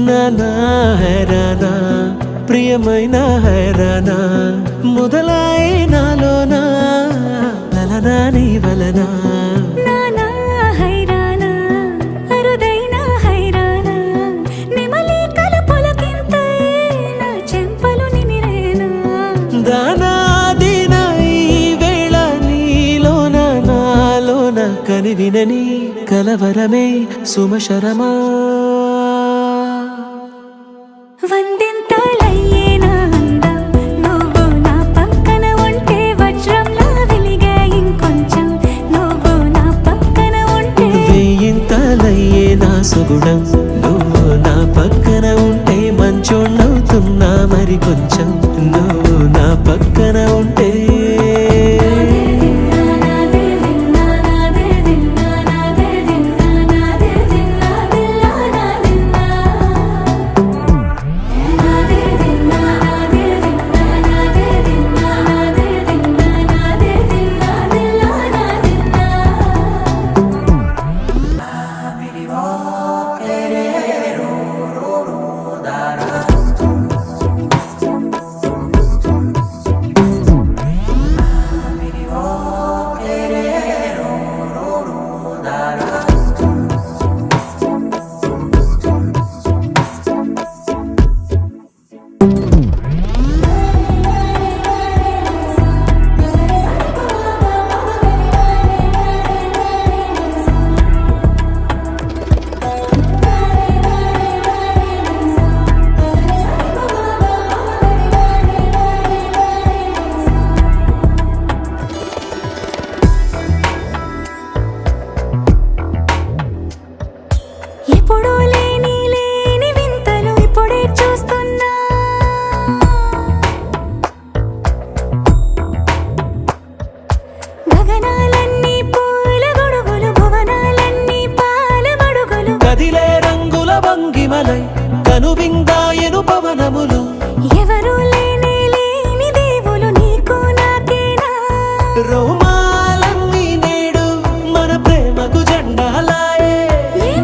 నానా హైరానా ప్రియమైన హైరానా మొదలై నాలోనా లలనా నీ వలనా నానా హైరానా అరుదైన హైరానా నిమలి కలపులకింతై నా చెంపలు నిమిరేనా దానా దినా ఈ వేళ నీలోన నాలోన కనివినని కలవరమే సుమశరమా వందింతలయ్యేనా అందం నువ్వు నా పక్కన ఉంటే వజ్రంలా వెలిగే ఇంకొంచెం నువ్వు నా పక్కన ఉంటే వేయింతలయ్యే నా సుగుణం నువ్వు నా పక్కన ఉంటే మంచోణ్ణవుతున్నా మరి కొంచెం నువ్వు నా పక్కన ఉంటే ఎప్పుడూ లేని వింతలు ఇప్పుడే చూస్తున్నా గగనాలన్నీ పూల గొడుగులు భువనాలన్నీ పాల మడుగులు కదిలే రంగుల భంగిమలై కనువిందాయను పవనములు ఎవరూ లేని దేవులు నీకు నాకేనా రోమాలన్నీ నేడు మన ప్రేమకు జెండాలాయే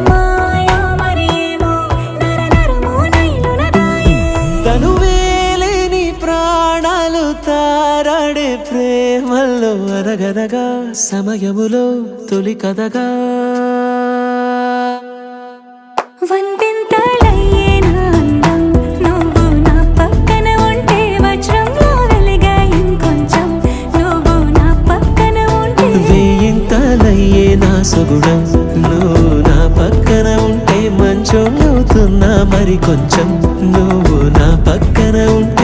మాయా మరేమో నరనరమో నైలునదాయే తనువేలేని ప్రాణాలు తారాడే ప్రేమల్లో అనగనగా సమయములో తొలి కథగా వందింతలయ్యేనా అందం నువ్వు నా పక్కన ఉంటే వజ్రంలా వెలిగే ఇంకొంచెం నువ్వు నా పక్కన ఉంటే వేయింతలయ్యే నా సుగుణం నువ్వు నా పక్కన ఉంటే మంచోణ్ణవుతున్నా మరి కొంచెం నువ్వు నా పక్కన ఉంటే